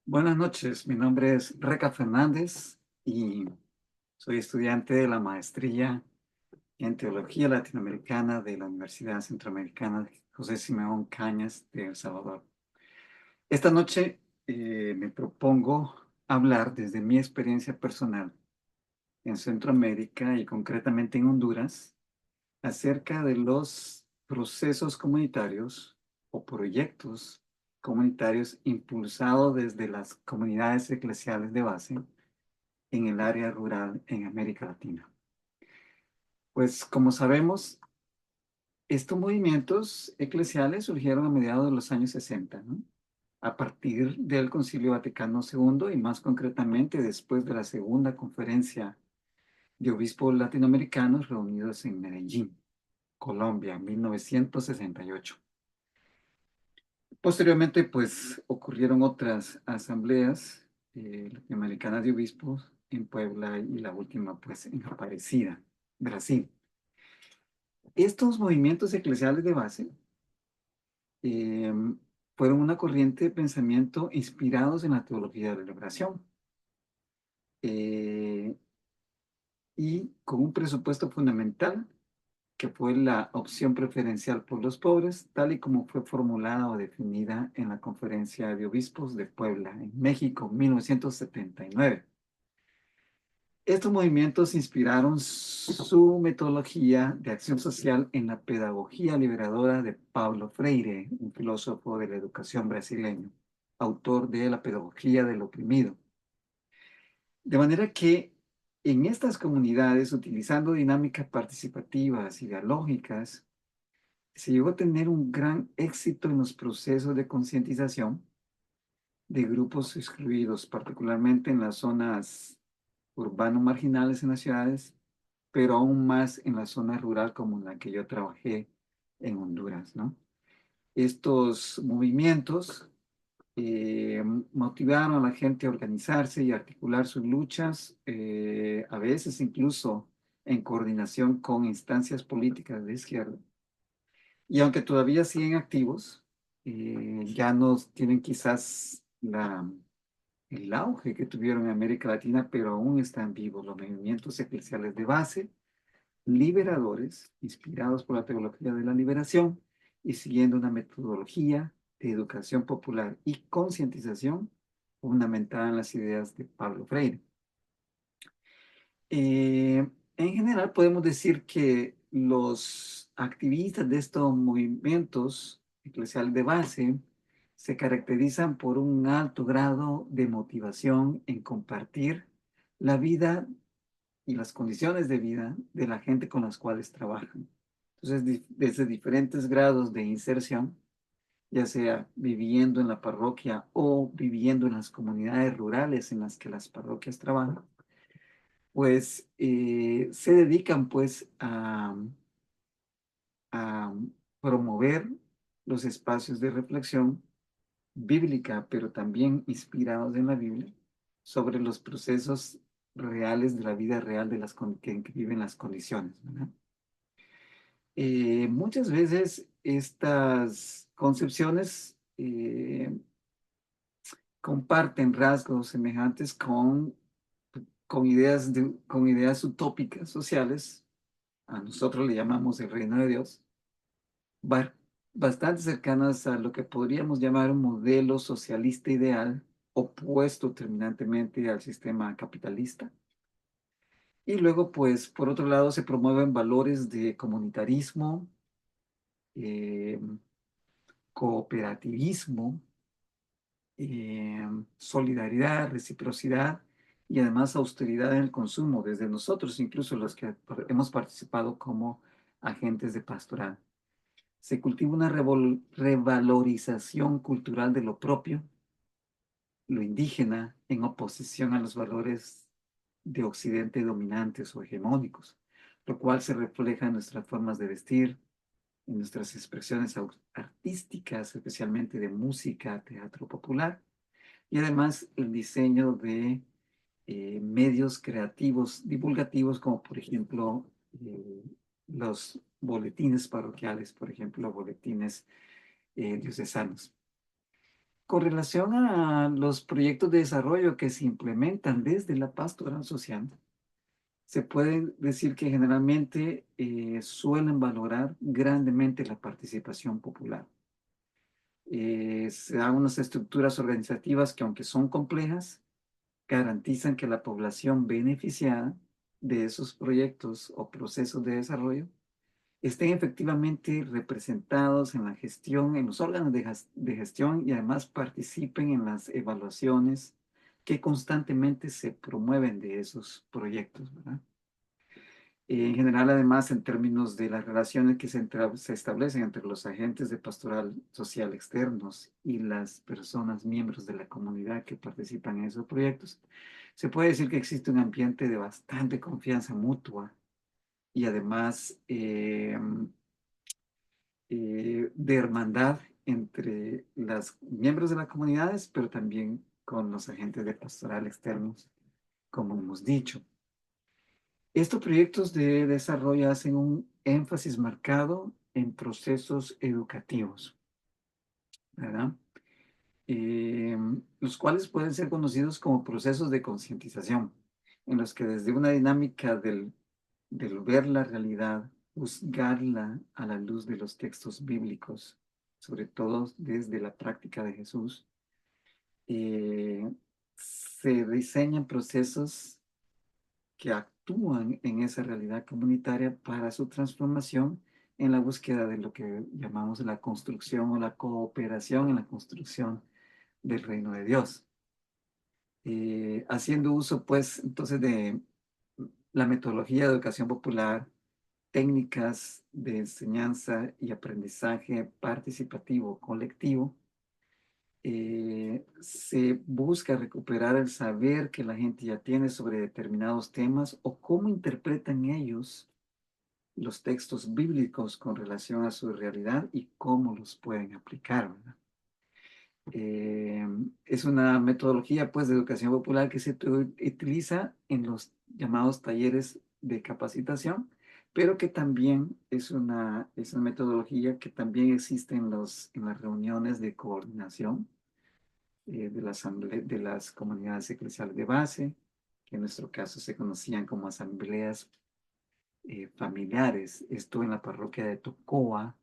Buenas noches, mi nombre es Reca Fernández y soy estudiante de la maestría en Teología Latinoamericana de la Universidad Centroamericana José Simeón Cañas de El Salvador. Esta noche me propongo hablar desde mi experiencia personal en Centroamérica y concretamente en Honduras acerca de los procesos comunitarios o proyectos comunitarios impulsados desde las comunidades eclesiales de base en el área rural en América Latina. Pues como sabemos, estos movimientos eclesiales surgieron a mediados de los años 60, ¿no? A partir del Concilio Vaticano II y más concretamente después de la segunda conferencia de obispos latinoamericanos reunidos en Medellín, Colombia, en 1968. Posteriormente, pues ocurrieron otras asambleas latinoamericanas de obispos en Puebla y la última, pues, en Aparecida, Brasil. Estos movimientos eclesiales de base eh, fueron una corriente de pensamiento inspirados en la teología de la liberación eh, y con un presupuesto fundamental que fue la opción preferencial por los pobres, tal y como fue formulada o definida en la Conferencia de Obispos de Puebla, en México, 1979. Estos movimientos inspiraron su metodología de acción social en la pedagogía liberadora de Paulo Freire, un filósofo de la educación brasileño, autor de La pedagogía del oprimido. De manera que en estas comunidades, utilizando dinámicas participativas y dialógicas, se llegó a tener un gran éxito en los procesos de concientización de grupos excluidos, particularmente en las zonas urbanos marginales en las ciudades, pero aún más en la zona rural como en la que yo trabajé en Honduras, ¿no? Estos movimientos motivaron a la gente a organizarse y articular sus luchas, a veces incluso en coordinación con instancias políticas de izquierda. Y aunque todavía siguen activos, ya no tienen quizás el auge que tuvieron en América Latina, pero aún están vivos los movimientos eclesiales de base, liberadores, inspirados por la teología de la liberación y siguiendo una metodología de educación popular y concientización fundamentada en las ideas de Pablo Freire. En general, podemos decir que los activistas de estos movimientos eclesiales de base se caracterizan por un alto grado de motivación en compartir la vida y las condiciones de vida de la gente con las cuales trabajan. Entonces, desde diferentes grados de inserción, ya sea viviendo en la parroquia o viviendo en las comunidades rurales en las que las parroquias trabajan, pues se dedican pues a promover los espacios de reflexión bíblica, pero también inspirados en la Biblia, sobre los procesos reales de la vida real de las que viven las condiciones, ¿verdad? Muchas veces estas concepciones comparten rasgos semejantes con ideas utópicas sociales, a nosotros le llamamos el reino de Dios, ba- bastante cercanas a lo que podríamos llamar un modelo socialista ideal, opuesto terminantemente al sistema capitalista. Y luego, pues, por otro lado, se promueven valores de comunitarismo, eh, cooperativismo, solidaridad, reciprocidad y además austeridad en el consumo, desde nosotros, incluso los que hemos participado como agentes de pastoral. Se cultiva una revalorización cultural de lo propio, lo indígena, en oposición a los valores de Occidente dominantes o hegemónicos, lo cual se refleja en nuestras formas de vestir, en nuestras expresiones artísticas, especialmente de música, teatro popular, y además el diseño de medios creativos, divulgativos, como por ejemplo los boletines parroquiales, por ejemplo, boletines diocesanos. Con relación a los proyectos de desarrollo que se implementan desde la pastoral social, se puede decir que generalmente suelen valorar grandemente la participación popular. Se dan unas estructuras organizativas que, aunque son complejas, garantizan que la población beneficiada de esos proyectos o procesos de desarrollo estén efectivamente representados en la gestión, en los órganos de gestión, y además participen en las evaluaciones que constantemente se promueven de esos proyectos, ¿verdad? En general, además, en términos de las relaciones que se establecen entre los agentes de pastoral social externos y las personas miembros de la comunidad que participan en esos proyectos, se puede decir que existe un ambiente de bastante confianza mutua y además de hermandad entre los miembros de las comunidades, pero también con los agentes de pastoral externos, como hemos dicho. Estos proyectos de desarrollo hacen un énfasis marcado en procesos educativos, ¿verdad? Los cuales pueden ser conocidos como procesos de concientización, en los que desde una dinámica del ver la realidad, juzgarla a la luz de los textos bíblicos, sobre todo desde la práctica de Jesús, eh, se diseñan procesos que actúan en esa realidad comunitaria para su transformación en la búsqueda de lo que llamamos la construcción o la cooperación en la construcción del reino de Dios. Haciendo uso, pues, entonces de la metodología de educación popular, técnicas de enseñanza y aprendizaje participativo colectivo, se busca recuperar el saber que la gente ya tiene sobre determinados temas o cómo interpretan ellos los textos bíblicos con relación a su realidad y cómo los pueden aplicar, ¿verdad? Es una metodología, pues, de educación popular que se utiliza en los llamados talleres de capacitación, pero que también es una metodología que también existe en las reuniones de coordinación de las comunidades eclesiales de base, que en nuestro caso se conocían como asambleas familiares. Esto en la parroquia de Tocoa,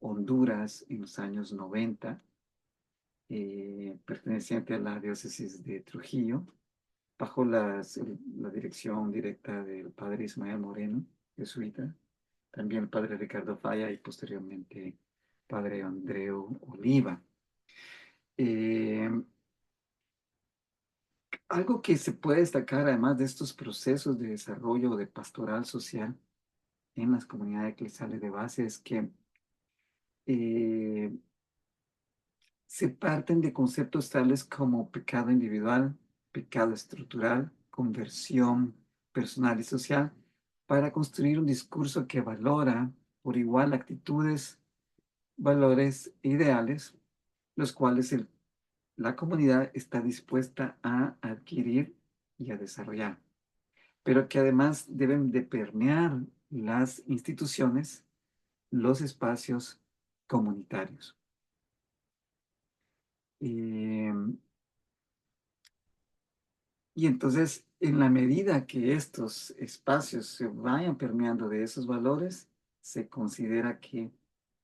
Honduras, en los años 90, perteneciente a la diócesis de Trujillo, bajo la dirección directa del padre Ismael Moreno, jesuita, también el padre Ricardo Falla y posteriormente padre Andreu Oliva. Eh, Algo que se puede destacar, además de estos procesos de desarrollo de pastoral social en las comunidades eclesiales de base, es que eh, se parten de conceptos tales como pecado individual, pecado estructural, conversión personal y social, para construir un discurso que valora por igual actitudes, valores e ideales, los cuales la comunidad está dispuesta a adquirir y a desarrollar, pero que además deben de permear las instituciones, los espacios comunitarios. Eh, y entonces, en la medida que estos espacios se vayan permeando de esos valores, se considera que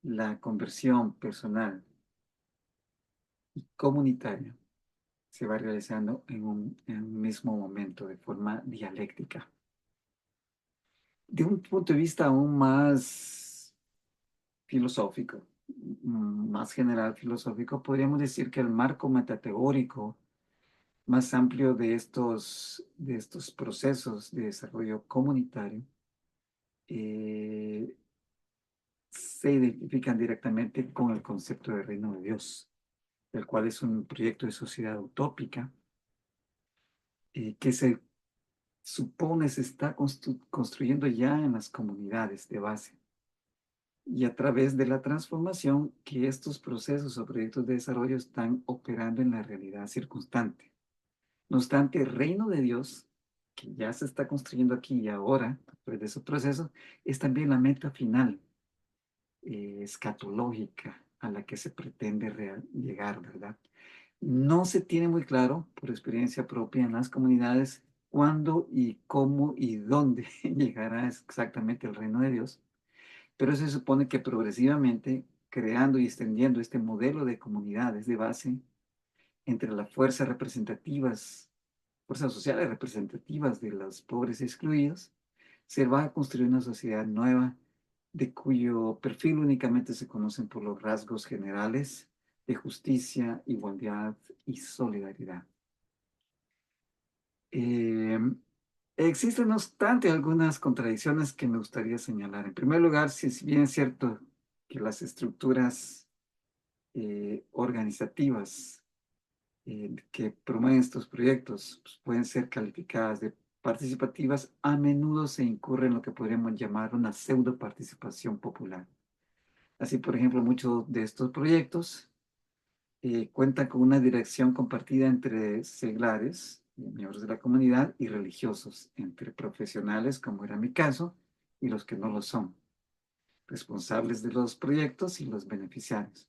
la conversión personal y comunitaria se va realizando en un mismo momento, de forma dialéctica. De un punto de vista aún más filosófico, más general filosófico, podríamos decir que el marco metateórico más amplio de estos procesos de desarrollo comunitario eh, se identifican directamente con el concepto del reino de Dios, el cual es un proyecto de sociedad utópica que se supone se está construyendo ya en las comunidades de base y a través de la transformación que estos procesos o proyectos de desarrollo están operando en la realidad circunstante. No obstante, el reino de Dios, que ya se está construyendo aquí y ahora, a través de esos procesos, es también la meta final, escatológica, a la que se pretende llegar, ¿verdad? No se tiene muy claro, por experiencia propia en las comunidades, cuándo y cómo y dónde llegará exactamente el reino de Dios, pero se supone que progresivamente, creando y extendiendo este modelo de comunidades de base entre las fuerzas sociales representativas de los pobres excluidos, se va a construir una sociedad nueva de cuyo perfil únicamente se conocen por los rasgos generales de justicia, igualdad y solidaridad. Eh, Existen, no obstante, algunas contradicciones que me gustaría señalar. En primer lugar, si bien es cierto que las estructuras organizativas que promueven estos proyectos pues, pueden ser calificadas de participativas, a menudo se incurre en lo que podríamos llamar una pseudo participación popular. Así, por ejemplo, muchos de estos proyectos cuentan con una dirección compartida entre seglares, miembros de la comunidad, y religiosos, entre profesionales, como era mi caso, y los que no lo son, responsables de los proyectos y los beneficiarios.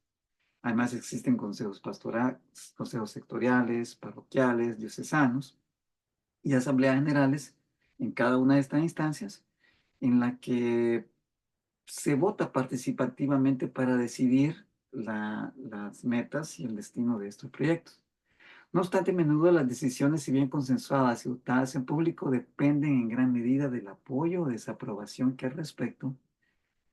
Además, existen consejos pastorales, consejos sectoriales, parroquiales, diocesanos y asambleas generales en cada una de estas instancias, en la que se vota participativamente para decidir las metas y el destino de estos proyectos. No obstante, a menudo las decisiones, si bien consensuadas y votadas en público, dependen en gran medida del apoyo o desaprobación que al respecto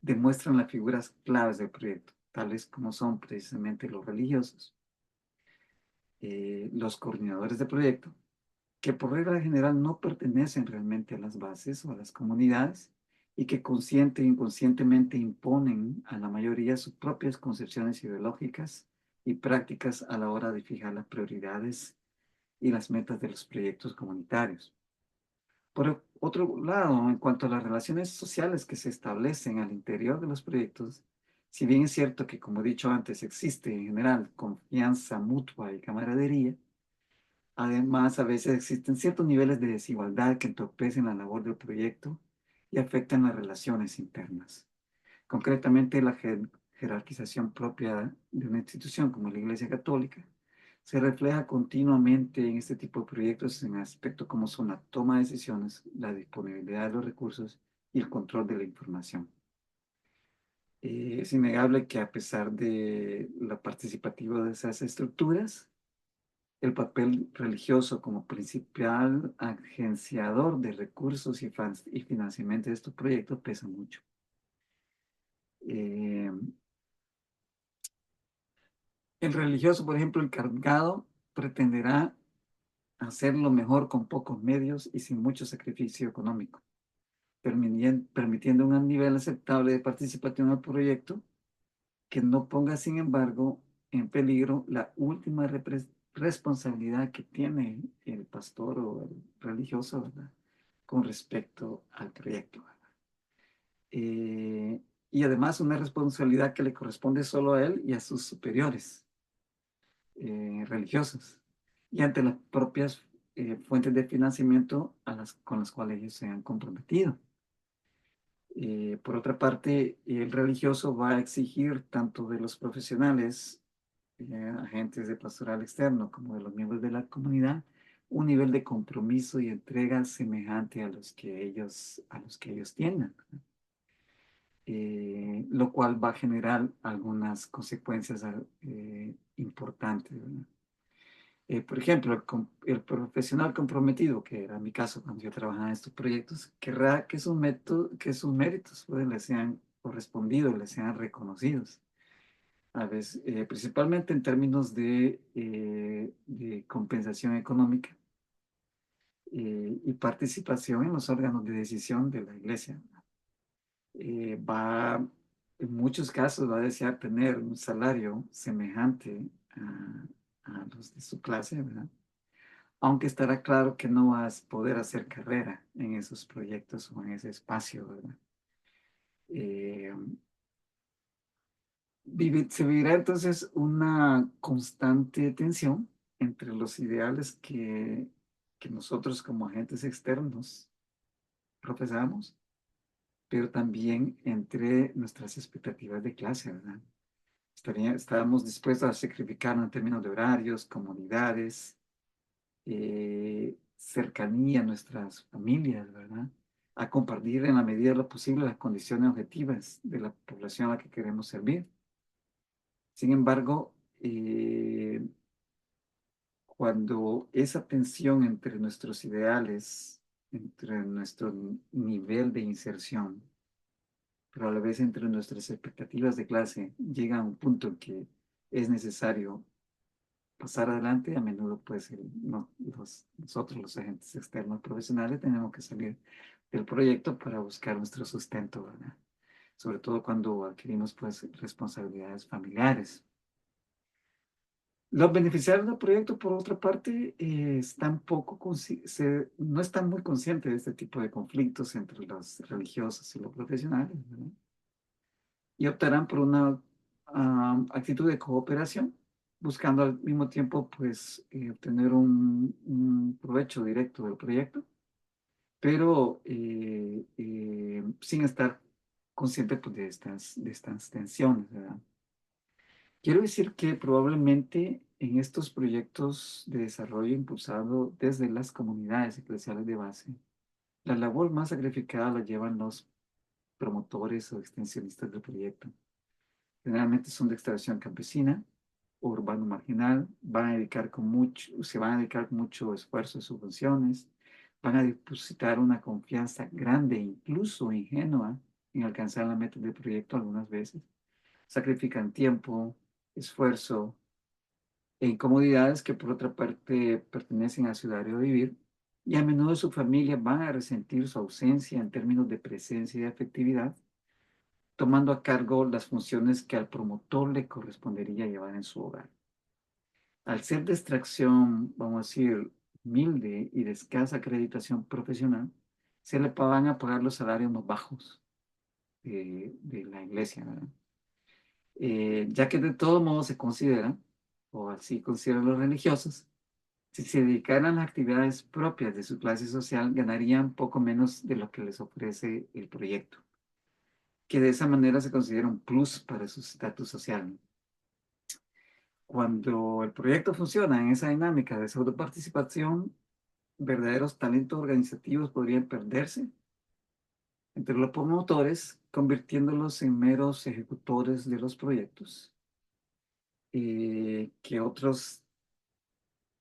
demuestran las figuras claves del proyecto, tales como son precisamente los religiosos, los coordinadores de proyecto, que por regla general no pertenecen realmente a las bases o a las comunidades y que consciente e inconscientemente imponen a la mayoría sus propias concepciones ideológicas y prácticas a la hora de fijar las prioridades y las metas de los proyectos comunitarios. Por otro lado, en cuanto a las relaciones sociales que se establecen al interior de los proyectos, si bien es cierto que, como he dicho antes, existe en general confianza mutua y camaradería, además, a veces existen ciertos niveles de desigualdad que entorpecen la labor del proyecto y afectan las relaciones internas. Concretamente, la jerarquización propia de una institución como la Iglesia Católica se refleja continuamente en este tipo de proyectos en aspectos como son la toma de decisiones, la disponibilidad de los recursos y el control de la información. Es innegable que a pesar de lo participativo de esas estructuras, el papel religioso como principal agenciador de recursos y financiamiento de estos proyectos pesa mucho. Eh, el religioso, por ejemplo, encargado, pretenderá hacerlo mejor con pocos medios y sin mucho sacrificio económico, permitiendo un nivel aceptable de participación al proyecto que no ponga, sin embargo, en peligro la última responsabilidad que tiene el pastor o el religioso, ¿verdad? Con respecto al proyecto. Eh, y además una responsabilidad que le corresponde solo a él y a sus superiores religiosos y ante las propias fuentes de financiamiento con las cuales ellos se han comprometido. Por otra parte, el religioso va a exigir tanto de los profesionales, agentes de pastoral externo, como de los miembros de la comunidad, un nivel de compromiso y entrega semejante a los que ellos tienen, lo cual va a generar algunas consecuencias importantes, ¿verdad? Por ejemplo, el profesional comprometido, que era mi caso cuando yo trabajaba en estos proyectos, querrá que que sus méritos pues, le sean correspondidos, le sean reconocidos. A veces, principalmente en términos de compensación económica y participación en los órganos de decisión de la iglesia. En muchos casos, va a desear tener un salario semejante a los de su clase, ¿verdad? Aunque estará claro que no vas a poder hacer carrera en esos proyectos o en ese espacio, ¿verdad? Eh, Se vivirá entonces una constante tensión entre los ideales que nosotros como agentes externos profesamos, pero también entre nuestras expectativas de clase, ¿verdad? Estábamos dispuestos a sacrificarnos en términos de horarios, comunidades, cercanía a nuestras familias, ¿verdad? A compartir en la medida de lo posible las condiciones objetivas de la población a la que queremos servir. Sin embargo, cuando esa tensión entre nuestros ideales, entre nuestro nivel de inserción, pero a la vez entre nuestras expectativas de clase, llega a un punto en que es necesario pasar adelante, a menudo pues nosotros los agentes externos profesionales tenemos que salir del proyecto para buscar nuestro sustento, ¿verdad? Sobre todo cuando adquirimos pues responsabilidades familiares. Los beneficiarios del proyecto, por otra parte, están no están muy conscientes de este tipo de conflictos entre los religiosos y los profesionales, ¿verdad? Y optarán por una actitud de cooperación, buscando al mismo tiempo, pues, obtener un provecho directo del proyecto, pero sin estar consciente pues, de estas tensiones, ¿verdad? Quiero decir que probablemente en estos proyectos de desarrollo impulsado desde las comunidades eclesiales de base, la labor más sacrificada la llevan los promotores o extensionistas del proyecto. Generalmente son de extracción campesina o urbano marginal, se van a dedicar con mucho esfuerzo a sus funciones, van a depositar una confianza grande, incluso ingenua, en alcanzar la meta del proyecto algunas veces. Sacrifican tiempo, esfuerzo e incomodidades que por otra parte pertenecen a su diario vivir, y a menudo su familia van a resentir su ausencia en términos de presencia y de afectividad, tomando a cargo las funciones que al promotor le correspondería llevar en su hogar. Al ser de extracción, vamos a decir, humilde y de escasa acreditación profesional, se le van a pagar los salarios más bajos de la iglesia, ¿verdad? Ya que de todo modo se considera, o así consideran los religiosos, si se dedicaran a las actividades propias de su clase social, ganarían poco menos de lo que les ofrece el proyecto, que de esa manera se considera un plus para su estatus social. Cuando el proyecto funciona en esa dinámica de pseudo-participación, verdaderos talentos organizativos podrían perderse entre los promotores, convirtiéndolos en meros ejecutores de los proyectos, que otros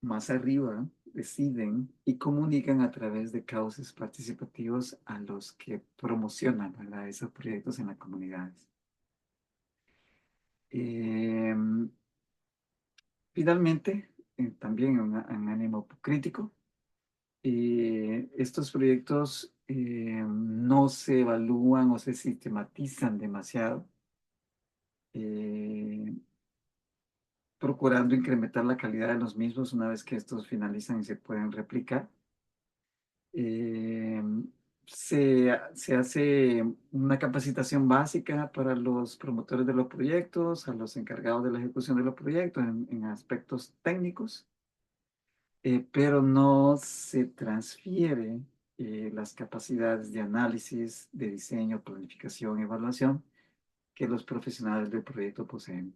más arriba deciden y comunican a través de cauces participativos a los que promocionan, ¿verdad?, esos proyectos en las comunidades. Eh, Finalmente, también en ánimo crítico, estos proyectos no se evalúan o se sistematizan demasiado, eh, procurando incrementar la calidad de los mismos una vez que estos finalizan y se pueden replicar. Eh, se hace una capacitación básica para los promotores de los proyectos, a los encargados de la ejecución de los proyectos en aspectos técnicos, pero no se transfiere las capacidades de análisis, de diseño, planificación, evaluación que los profesionales del proyecto poseen.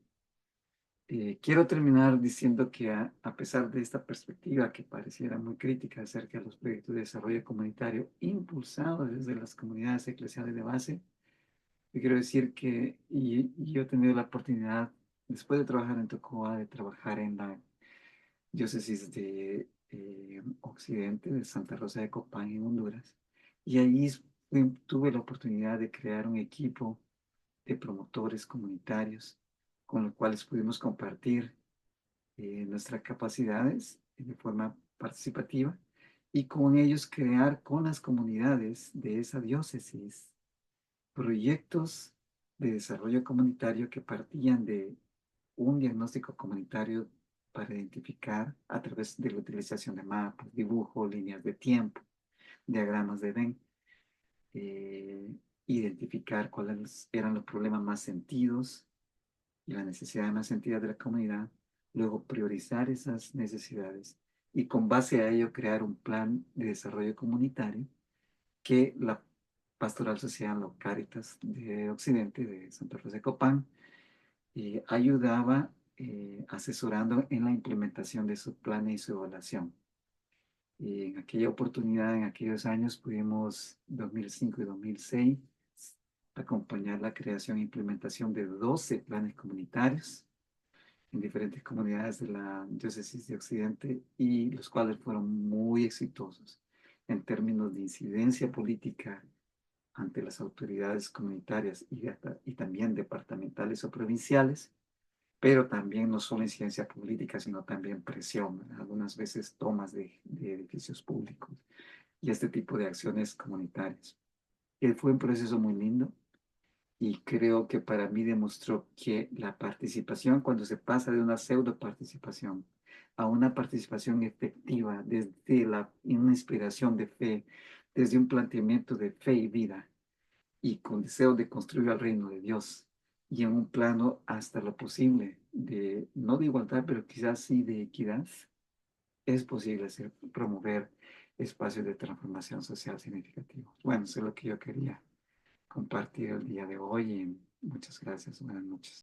Quiero terminar diciendo que a pesar de esta perspectiva que pareciera muy crítica acerca de los proyectos de desarrollo comunitario impulsados desde las comunidades eclesiales de base, yo quiero decir que y yo he tenido la oportunidad, después de trabajar en Tocoa, de trabajar en la diócesis de Occidente, de Santa Rosa de Copán, en Honduras, y allí tuve la oportunidad de crear un equipo de promotores comunitarios con los cuales pudimos compartir nuestras capacidades de forma participativa y con ellos crear con las comunidades de esa diócesis proyectos de desarrollo comunitario que partían de un diagnóstico comunitario para identificar a través de la utilización de mapas, dibujos, líneas de tiempo, diagramas de Venn, eh, identificar cuáles eran los problemas más sentidos y las necesidades más sentidas de la comunidad, luego priorizar esas necesidades y con base a ello crear un plan de desarrollo comunitario que la Pastoral Social o Cáritas de Occidente de Santa Rosa de Copán ayudaba asesorando en la implementación de su plan y su evaluación. Y en aquella oportunidad, en aquellos años, pudimos, 2005 y 2006, acompañar la creación e implementación de 12 planes comunitarios en diferentes comunidades de la diócesis de Occidente y los cuales fueron muy exitosos en términos de incidencia política ante las autoridades comunitarias y también departamentales o provinciales, pero también no solo incidencia política, sino también presión, ¿verdad? Algunas veces tomas de edificios públicos y este tipo de acciones comunitarias. Fue un proceso muy lindo y creo que para mí demostró que la participación, cuando se pasa de una pseudo participación a una participación efectiva desde una inspiración de fe, desde un planteamiento de fe y vida y con deseo de construir el reino de Dios y en un plano hasta lo posible de, no de igualdad, pero quizás sí de equidad, es posible promover espacios de transformación social significativos. Bueno, eso es lo que yo quería compartir el día de hoy y muchas gracias. Buenas noches.